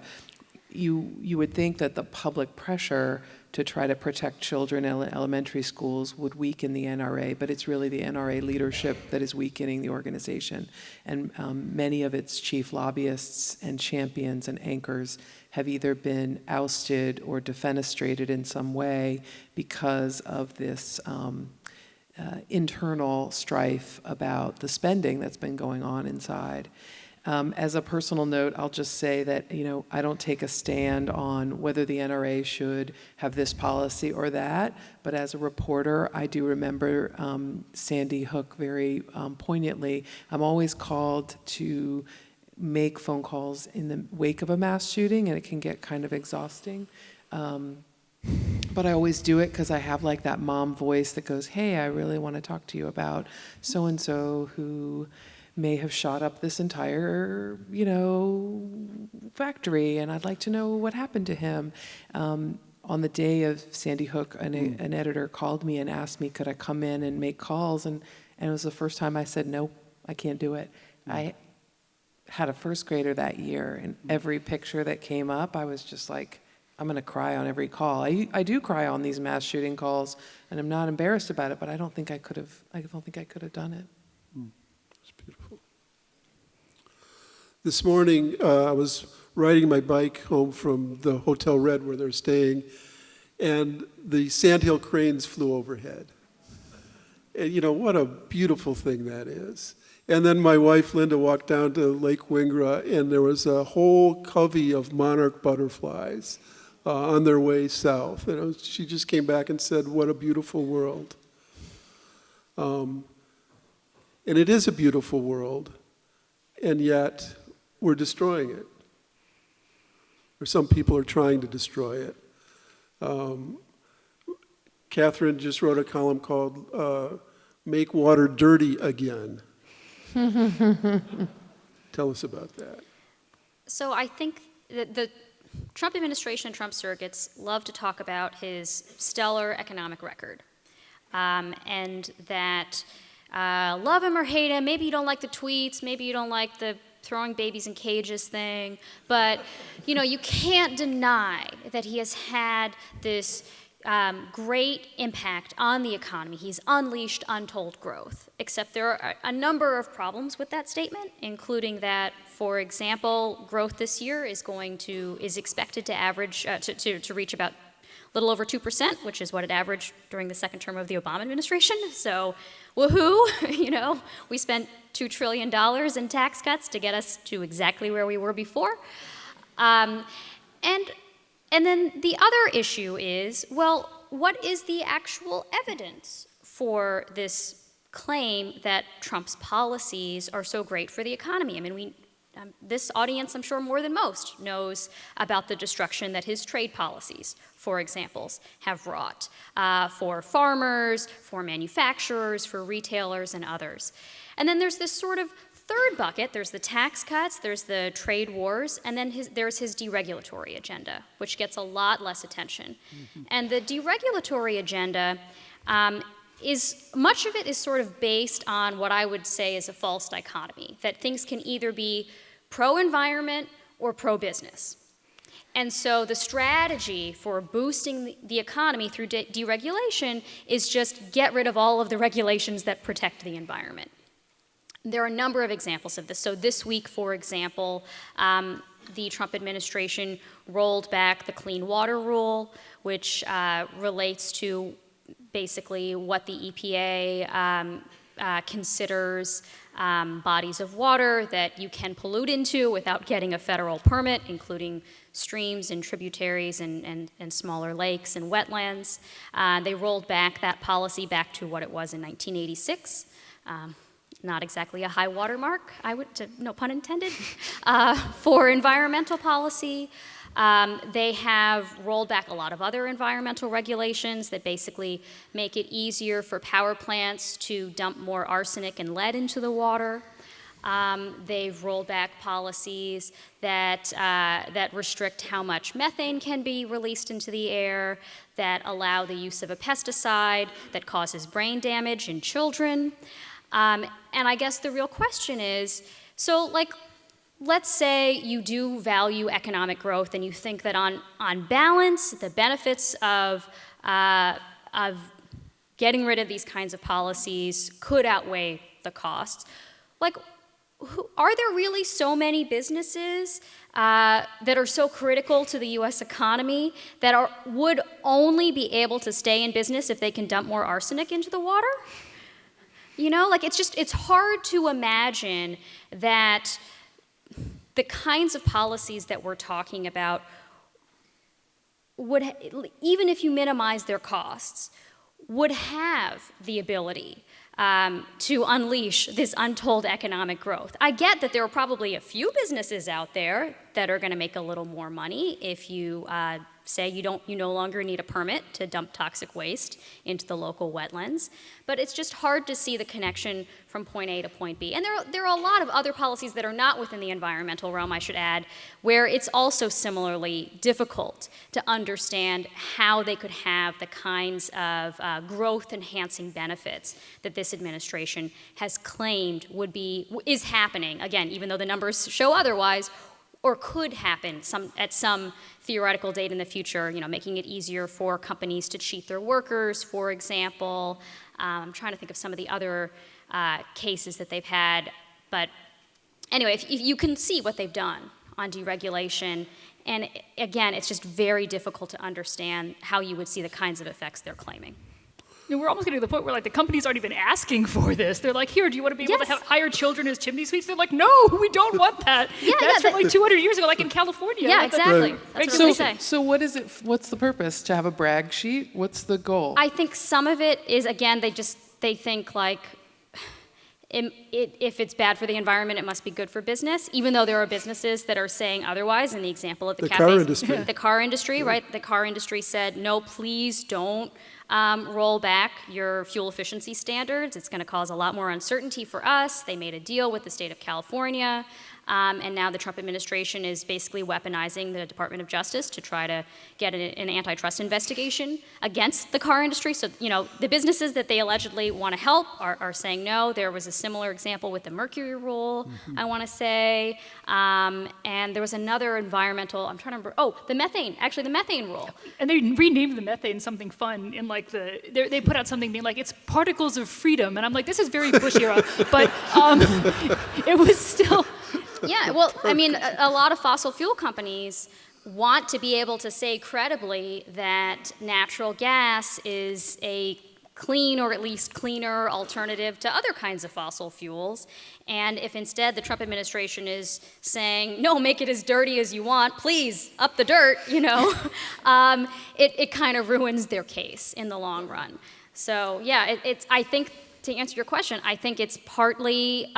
Speaker 3: You would think that the public pressure to try to protect children in elementary schools would weaken the NRA, but it's really the NRA leadership that is weakening the organization. And many of its chief lobbyists and champions and anchors have either been ousted or defenestrated in some way because of this internal strife about the spending that's been going on inside. As a personal note, I'll just say that, I don't take a stand on whether the NRA should have this policy or that, but as a reporter, I do remember Sandy Hook very poignantly. I'm always called to make phone calls in the wake of a mass shooting, and it can get kind of exhausting. But I always do it because I have like that mom voice that goes, hey, I really want to talk to you about so-and-so who may have shot up this entire, factory, and I'd like to know what happened to him. On the day of Sandy Hook, an editor called me and asked me, could I come in and make calls? And it was the first time I said, no, I can't do it. I had a first grader that year, and every picture that came up, I was just like, I'm going to cry on every call. I do cry on these mass shooting calls, and I'm not embarrassed about it, but I don't think I could have done it.
Speaker 2: Beautiful. This morning, I was riding my bike home from the Hotel Red where they're staying, and the sandhill cranes flew overhead. And what a beautiful thing that is. And then my wife, Linda, walked down to Lake Wingra, and there was a whole covey of monarch butterflies on their way south. And she just came back and said, what a beautiful world. And it is a beautiful world, and yet we're destroying it. Or some people are trying to destroy it. Catherine just wrote a column called Make Water Dirty Again. Tell us about that.
Speaker 4: So I think that the Trump administration and Trump surrogates love to talk about his stellar economic record, and that love him or hate him, maybe you don't like the tweets, maybe you don't like the throwing babies in cages thing, but you can't deny that he has had this great impact on the economy. He's unleashed untold growth, except there are a number of problems with that statement, including that, for example, growth this year is expected to average, to reach about a little over 2%, which is what it averaged during the second term of the Obama administration. So, woohoo, we spent $2 trillion in tax cuts to get us to exactly where we were before. And then the other issue is, well, what is the actual evidence for this claim that Trump's policies are so great for the economy? I mean, this audience, I'm sure more than most, knows about the destruction that his trade policies, for examples, have wrought for farmers, for manufacturers, for retailers, and others. And then there's this sort of third bucket. There's the tax cuts, there's the trade wars, and then there's his deregulatory agenda, which gets a lot less attention. And the deregulatory agenda much of it is sort of based on what I would say is a false dichotomy, that things can either be pro-environment or pro-business. And so the strategy for boosting the economy through deregulation is just get rid of all of the regulations that protect the environment. There are a number of examples of this. So this week, for example, the Trump administration rolled back the Clean Water Rule, which relates to basically what the EPA considers bodies of water that you can pollute into without getting a federal permit, including streams and tributaries and smaller lakes and wetlands. They rolled back that policy back to what it was in 1986. Not exactly a high watermark, no pun intended, for environmental policy. They have rolled back a lot of other environmental regulations that basically make it easier for power plants to dump more arsenic and lead into the water. They've rolled back policies that restrict how much methane can be released into the air, that allow the use of a pesticide that causes brain damage in children. And I guess the real question is, so let's say you do value economic growth and you think that on balance, the benefits of getting rid of these kinds of policies could outweigh the costs. Are there really so many businesses that are so critical to the US economy that would only be able to stay in business if they can dump more arsenic into the water? You know, it's hard to imagine that the kinds of policies that we're talking about would, even if you minimize their costs, would have the ability to unleash this untold economic growth. I get that there are probably a few businesses out there that are going to make a little more money if you say you no longer need a permit to dump toxic waste into the local wetlands. But it's just hard to see the connection from point A to point B. And there are a lot of other policies that are not within the environmental realm, I should add, where it's also similarly difficult to understand how they could have the kinds of growth-enhancing benefits that this administration has claimed is happening, again, even though the numbers show otherwise, or could happen at some theoretical date in the future, making it easier for companies to cheat their workers, for example. I'm trying to think of some of the other cases that they've had. But anyway, if you can see what they've done on deregulation, and again, it's just very difficult to understand how you would see the kinds of effects they're claiming.
Speaker 5: We're almost getting to the point where the companies aren't even asking for this. They're like, here, do you want to be able to hire children as chimney sweeps? They're like, no, we don't want that. That's from 200 years ago, in California.
Speaker 4: Yeah, exactly. That's what they say.
Speaker 3: So what is it? What's the purpose? To have a brag sheet? What's the goal?
Speaker 4: I think some of it is, again, they think if it's bad for the environment, it must be good for business, even though there are businesses that are saying otherwise. In the example of the
Speaker 2: car industry.
Speaker 4: The car industry, right? The car industry said, no, please don't roll back your fuel efficiency standards. It's going to cause a lot more uncertainty for us. They made a deal with the state of California. And now the Trump administration is basically weaponizing the Department of Justice to try to get an antitrust investigation against the car industry. So, the businesses that they allegedly want to help are saying no. There was a similar example with the mercury rule, I want to say. And there was another environmental, I'm trying to remember, the methane rule.
Speaker 5: And they renamed the methane something fun in they put out something being it's particles of freedom. And I'm like, this is very Bush era. But it was still...
Speaker 4: Yeah, well, a lot of fossil fuel companies want to be able to say credibly that natural gas is a clean or at least cleaner alternative to other kinds of fossil fuels. And if instead the Trump administration is saying, no, make it as dirty as you want, please, up the dirt, it kind of ruins their case in the long run. So, yeah, I think, to answer your question, I think it's partly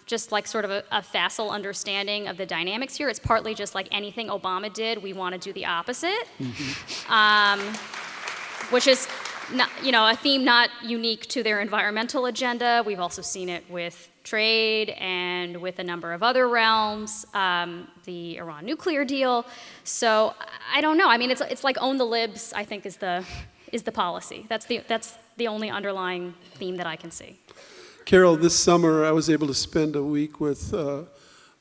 Speaker 4: just like sort of a facile understanding of the dynamics here. It's partly just like anything Obama did, we want to do the opposite, which is not, a theme not unique to their environmental agenda. We've also seen it with trade and with a number of other realms, the Iran nuclear deal. So I don't know. I mean, it's like own the libs, I think, is the policy. That's the only underlying theme that I can see.
Speaker 2: Carol, this summer I was able to spend a week with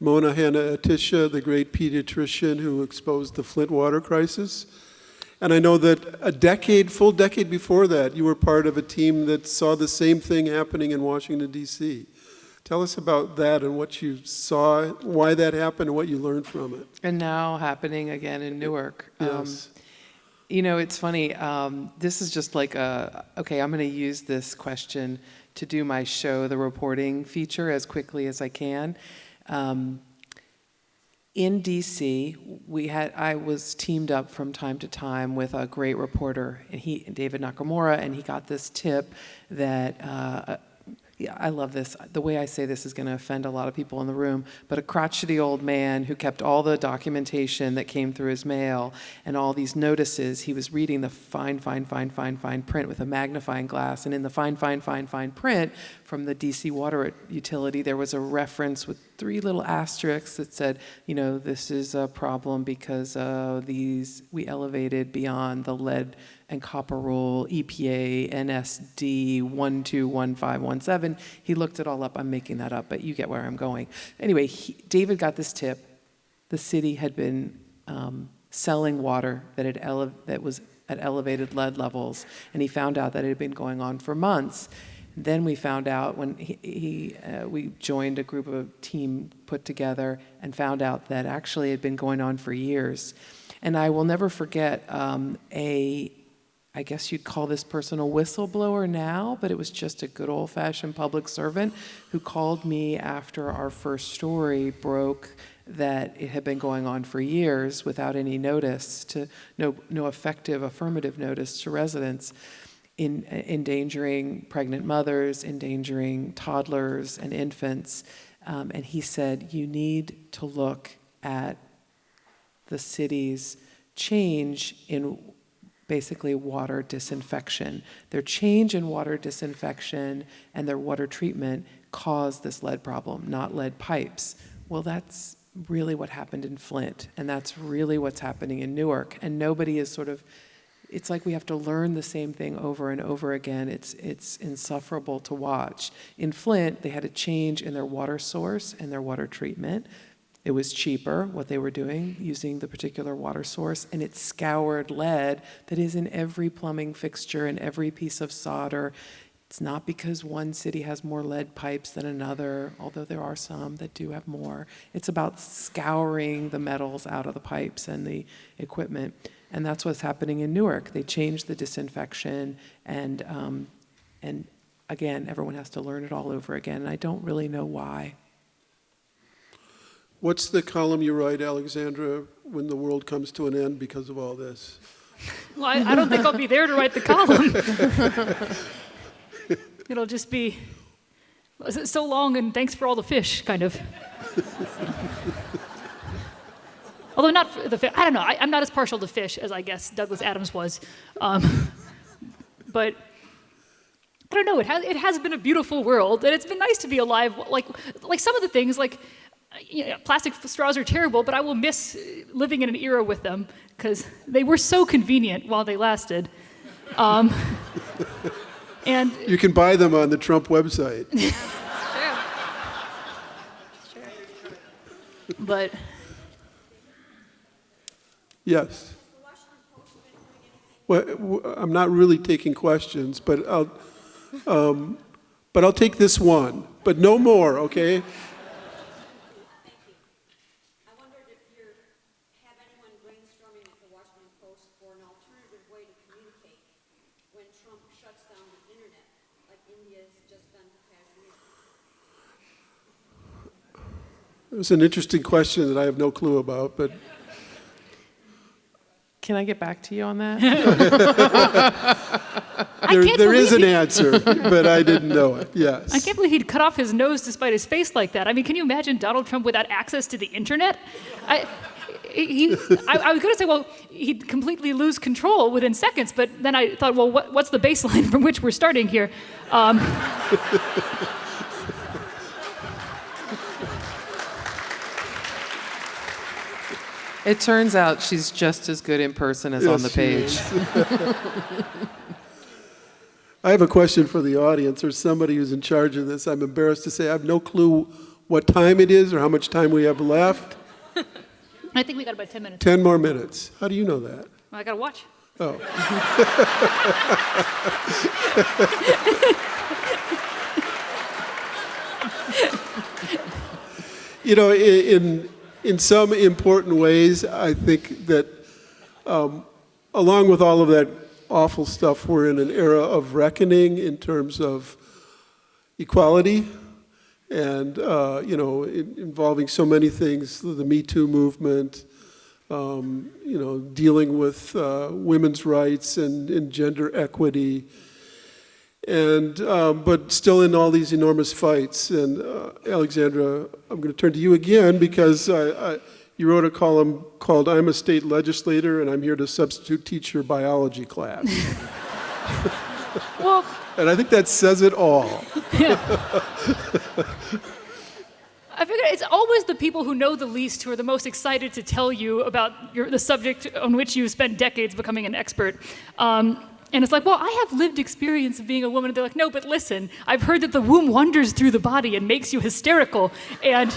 Speaker 2: Mona HannaAttisha, the great pediatrician who exposed the Flint water crisis. And I know that full decade before that, you were part of a team that saw the same thing happening in Washington, D.C. Tell us about that and what you saw, why that happened, and what you learned from it.
Speaker 3: And now happening again in Newark.
Speaker 2: Yes.
Speaker 3: It's funny. This is just like okay, I'm going to use this question to do my show, the reporting feature, as quickly as I can. In DC, I was teamed up from time to time with a great reporter, and David Nakamura, and he got this tip that, I love this. The way I say this is going to offend a lot of people in the room, but a crotchety old man who kept all the documentation that came through his mail and all these notices. He was reading the fine print with a magnifying glass, and in the fine print from the DC water utility, there was a reference with 3 little asterisks that said, this is a problem because we elevated beyond the lead and copper rule, EPA, NSD 121517. He looked it all up. I'm making that up, but you get where I'm going. Anyway, David got this tip. The city had been selling water that was at elevated lead levels, and he found out that it had been going on for months. Then we found out when we joined a group of team put together and found out that actually it had been going on for years. And I will never forget I guess you'd call this person a whistleblower now, but it was just a good old-fashioned public servant who called me after our first story broke that it had been going on for years without any notice, no effective affirmative notice to residents, endangering pregnant mothers, endangering toddlers and infants. And he said, you need to look at the city's change in basically water disinfection. Their change in water disinfection and their water treatment caused this lead problem, not lead pipes. Well, that's really what happened in Flint, and that's really what's happening in Newark. And nobody is it's like we have to learn the same thing over and over again. It's insufferable to watch. In Flint, they had a change in their water source and their water treatment. It was cheaper, what they were doing, using the particular water source, and it scoured lead that is in every plumbing fixture and every piece of solder. It's not because one city has more lead pipes than another, although there are some that do have more. It's about scouring the metals out of the pipes and the equipment. And that's what's happening in Newark. They changed the disinfection, and again, everyone has to learn it all over again, and I don't really know why.
Speaker 2: What's the column you write, Alexandra, when the world comes to an end because of all this?
Speaker 5: Well, I don't think I'll be there to write the column. It'll just be, so long and thanks for all the fish, kind of. Although not for the fish, I don't know, I'm not as partial to fish as I guess Douglas Adams was. But I don't know, it has been a beautiful world, and it's been nice to be alive. Like some of the things, plastic straws are terrible, but I will miss living in an era with them because they were so convenient while they lasted. And
Speaker 2: you can buy them on the Trump website.
Speaker 5: True. But
Speaker 2: yes. Well, I'm not really taking questions, but I'll take this one, but no more, okay? It was an interesting question that I have no clue about, but
Speaker 3: Can I get back to you on that?
Speaker 2: There is an answer, but I didn't know it. Yes.
Speaker 5: I can't believe he'd cut off his nose despite his face like that. I mean, can you imagine Donald Trump without access to the internet? I was going to say, well, he'd completely lose control within seconds, but then I thought, well, what's the baseline from which we're starting here?
Speaker 3: It turns out she's just as good in person as on the page.
Speaker 2: I have a question for the audience or somebody who's in charge of this. I'm embarrassed to say I have no clue what time it is or how much time we have left.
Speaker 5: I think we got about 10 minutes.
Speaker 2: 10 more minutes. How do you know that?
Speaker 5: Well, I got to watch.
Speaker 2: Oh. You know, in some important ways, I think that along with all of that awful stuff, we're in an era of reckoning in terms of equality and, you know, involving so many things, the Me Too movement, you know, dealing with women's rights and gender equity, and but still in all these enormous fights. And Alexandra, I'm going to turn to you again because you wrote a column called "I'm a State Legislator and I'm here to substitute teach your biology class."
Speaker 5: Well,
Speaker 2: and I think that says it all.
Speaker 5: I figure it's always the people who know the least who are the most excited to tell you about the subject on which you spent decades becoming an expert. And it's like, well, I have lived experience of being a woman. And they're like, no, but listen, I've heard that the womb wanders through the body and makes you hysterical. And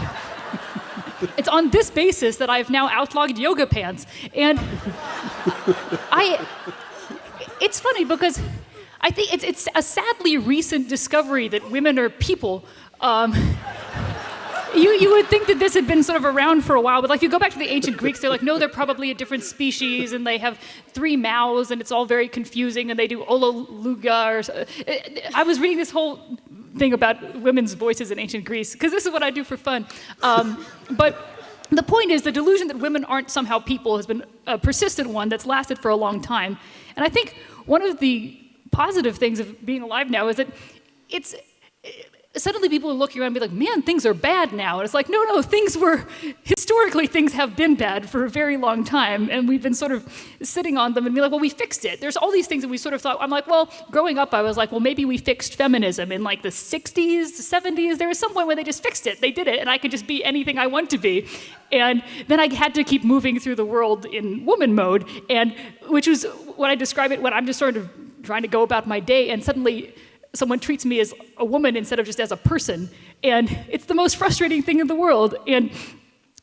Speaker 5: it's on this basis that I've now outlawed yoga pants. And it's funny because I think it's a sadly recent discovery that women are people. You would think that this had been sort of around for a while, but like if you go back to the ancient Greeks, they're like, no, they're probably a different species, and they have 3 mouths, and it's all very confusing, and they do ololuga. I was reading this whole thing about women's voices in ancient Greece, because this is what I do for fun. But the point is, the delusion that women aren't somehow people has been a persistent one that's lasted for a long time. And I think one of the positive things of being alive now is that suddenly people are looking around and be like, man, things are bad now. And it's like, no, historically things have been bad for a very long time. And we've been sort of sitting on them and be like, well, we fixed it. There's all these things that we sort of thought, I'm like, well, growing up, I was like, well, maybe we fixed feminism in like the 60s, the 70s. There was some point where they just fixed it. They did it, and I could just be anything I want to be. And then I had to keep moving through the world in woman mode, and which was what I describe it when I'm just sort of trying to go about my day, and suddenly someone treats me as a woman instead of just as a person. And it's the most frustrating thing in the world. And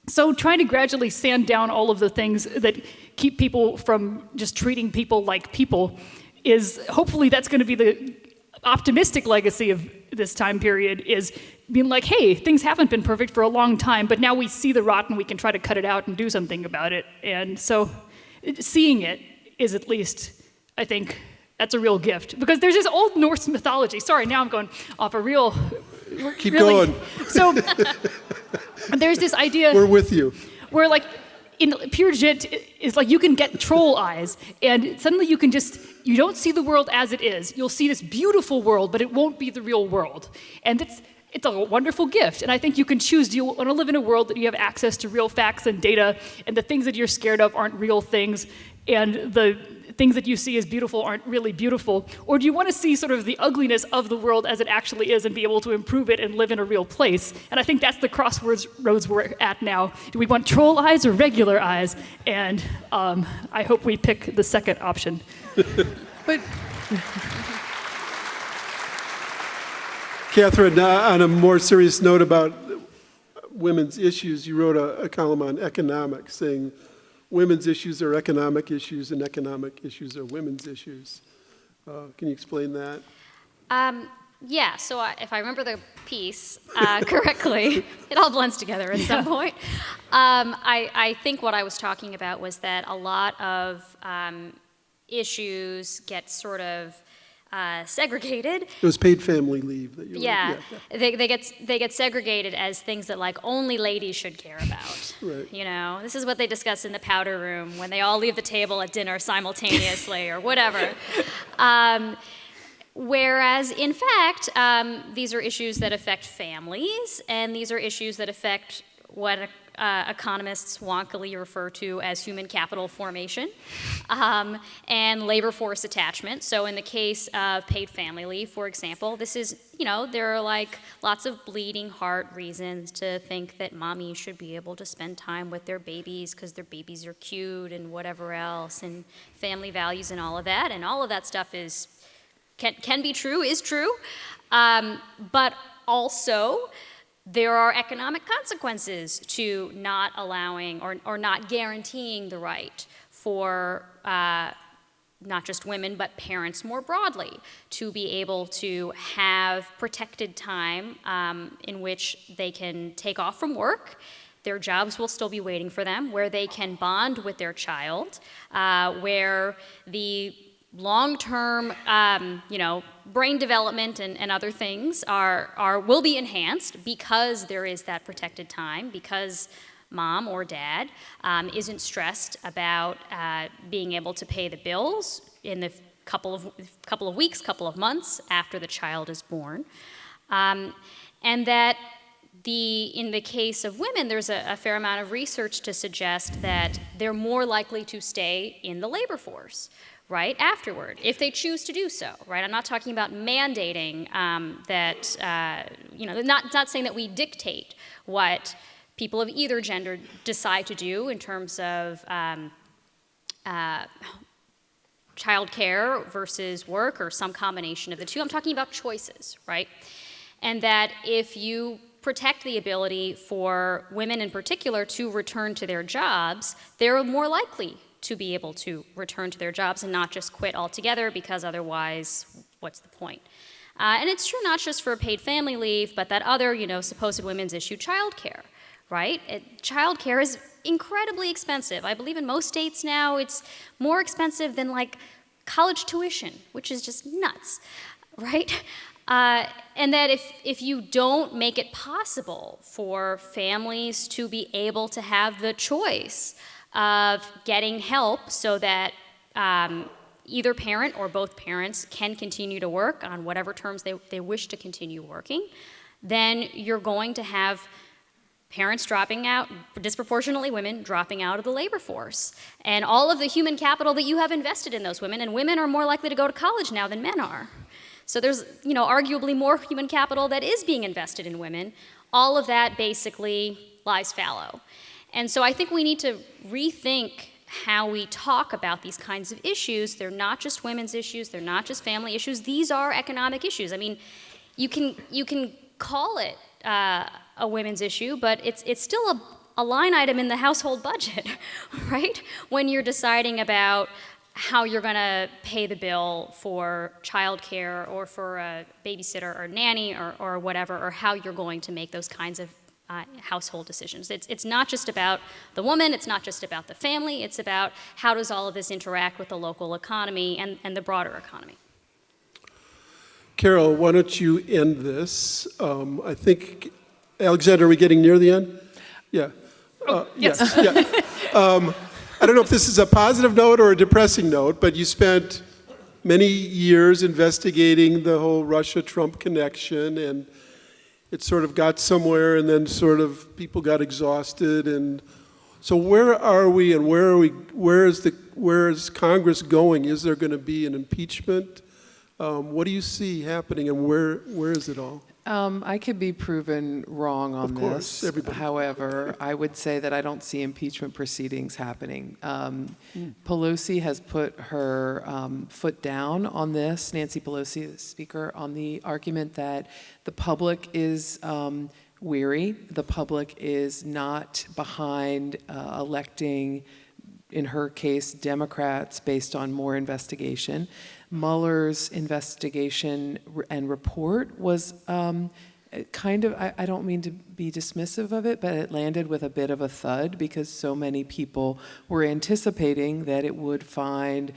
Speaker 5: so trying to gradually sand down all of the things that keep people from just treating people like people is, hopefully that's going to be the optimistic legacy of this time period, is being like, hey, things haven't been perfect for a long time, but now we see the rot and we can try to cut it out and do something about it. And so seeing it is at least, I think, that's a real gift. Because there's this old Norse mythology. Sorry, now I'm going off a real...
Speaker 2: Keep going.
Speaker 5: So there's this idea...
Speaker 2: We're with you.
Speaker 5: Where like, in pure jit, is like you can get troll eyes, and suddenly you don't see the world as it is. You'll see this beautiful world, but it won't be the real world. And it's a wonderful gift. And I think you can choose, do you want to live in a world that you have access to real facts and data, and the things that you're scared of aren't real things, and the things that you see as beautiful aren't really beautiful? Or do you want to see sort of the ugliness of the world as it actually is and be able to improve it and live in a real place? And I think that's the crossroads we're at now. Do we want troll eyes or regular eyes? And I hope we pick the second option.
Speaker 3: But
Speaker 2: Catherine, on a more serious note about women's issues, you wrote a column on economics saying women's issues are economic issues and economic issues are women's issues. Can you explain that?
Speaker 4: Yeah, so if I remember the piece correctly, it all blends together at some point. I think what I was talking about was that a lot of issues get sort of segregated.
Speaker 2: It was paid family leave that you were,
Speaker 4: Yeah, they get segregated as things that like only ladies should care about.
Speaker 2: Right.
Speaker 4: You know, this is what they discuss in the powder room when they all leave the table at dinner simultaneously or whatever. Whereas, in fact, these are issues that affect families, and these are issues that affect what economists wonkily refer to as human capital formation and labor force attachment. So in the case of paid family leave, for example, this is, you know, there are like lots of bleeding heart reasons to think that mommies should be able to spend time with their babies because their babies are cute and whatever else, and family values and all of that. And all of that stuff is can be true, is true, but also there are economic consequences to not allowing or not guaranteeing the right for not just women, but parents more broadly to be able to have protected time in which they can take off from work. Their jobs will still be waiting for them, where they can bond with their child, where the long-term, you know, brain development and other things will be enhanced because there is that protected time, because mom or dad isn't stressed about being able to pay the bills in the couple of weeks, couple of months after the child is born, and that in the case of women, there's a fair amount of research to suggest that they're more likely to stay in the labor force, right, afterward, if they choose to do so, right? I'm not talking about mandating that, you know, not saying that we dictate what people of either gender decide to do in terms of childcare versus work or some combination of the two. I'm talking about choices, right? And that if you protect the ability for women in particular to return to their jobs, they're more likely to be able to return to their jobs and not just quit altogether, because otherwise, what's the point? And it's true not just for paid family leave, but that other, you know, supposed women's issue, childcare, right? Childcare is incredibly expensive. I believe in most states now it's more expensive than like college tuition, which is just nuts, right? And that if you don't make it possible for families to be able to have the choice of getting help so that either parent or both parents can continue to work on whatever terms they wish to continue working, then you're going to have parents dropping out, disproportionately women dropping out of the labor force. And all of the human capital that you have invested in those women, and women are more likely to go to college now than men are. So there's, you know, arguably more human capital that is being invested in women. All of that basically lies fallow. And so I think we need to rethink how we talk about these kinds of issues. They're not just women's issues, they're not just family issues, these are economic issues. I mean, you can call it a women's issue, but it's still a line item in the household budget, right? When you're deciding about how you're going to pay the bill for childcare or for a babysitter or nanny or whatever, or how you're going to make those kinds of household decisions. It's not just about the woman, it's not just about the family, it's about how does all of this interact with the local economy and the broader economy.
Speaker 2: Carol, why don't you end this? I think, Alexandra, are we getting near the end? Yeah.
Speaker 5: Yes.
Speaker 2: Yeah. I don't know if this is a positive note or a depressing note, but you spent many years investigating the whole Russia-Trump connection, and it sort of got somewhere, and then sort of people got exhausted. And so where are we, and where is Congress going? Is there going to be an impeachment? What do you see happening, and where is it all?
Speaker 3: I could be proven wrong on
Speaker 2: Of course,
Speaker 3: this.
Speaker 2: everybody.
Speaker 3: However, I would say that I don't see impeachment proceedings happening. Pelosi has put her foot down on this, Nancy Pelosi, the Speaker, on the argument that the public is weary, the public is not behind electing, in her case, Democrats based on more investigation. Mueller's investigation and report was I don't mean to be dismissive of it, but it landed with a bit of a thud because so many people were anticipating that it would find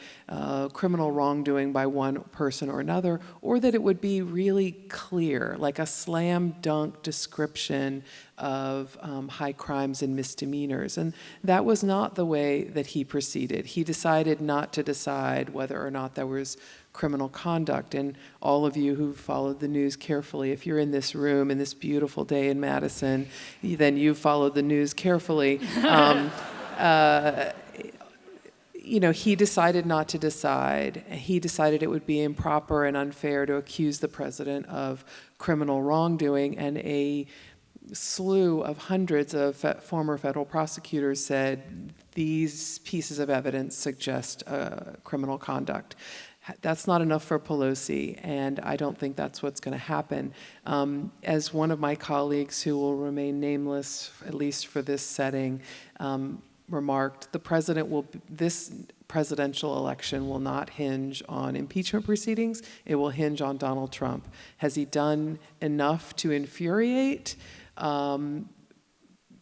Speaker 3: criminal wrongdoing by one person or another, or that it would be really clear, like a slam dunk description of high crimes and misdemeanors. And that was not the way that he proceeded. He decided not to decide whether or not there was criminal conduct. And all of you who followed the news carefully, if you're in this room in this beautiful day in Madison, then you've followed the news carefully. He decided not to decide. He decided it would be improper and unfair to accuse the president of criminal wrongdoing, and a slew of hundreds of former federal prosecutors said these pieces of evidence suggest criminal conduct. That's not enough for Pelosi, and I don't think that's what's going to happen. As one of my colleagues, who will remain nameless, at least for this setting, remarked, this presidential election will not hinge on impeachment proceedings. It will hinge on Donald Trump. Has he done enough to infuriate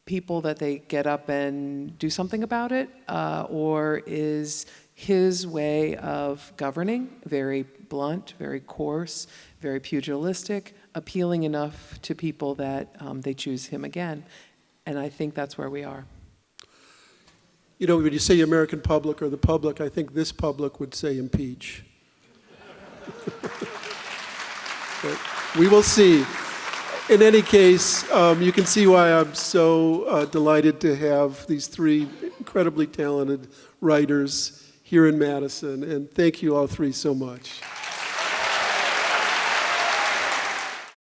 Speaker 3: people that they get up and do something about it? Or is his way of governing very blunt, very coarse, very pugilistic, appealing enough to people that they choose him again? And I think that's where we are.
Speaker 2: You know, when you say American public or the public, I think this public would say impeach. But we will see. In any case, you can see why I'm so delighted to have these three incredibly talented writers here in Madison. And thank you all three so much.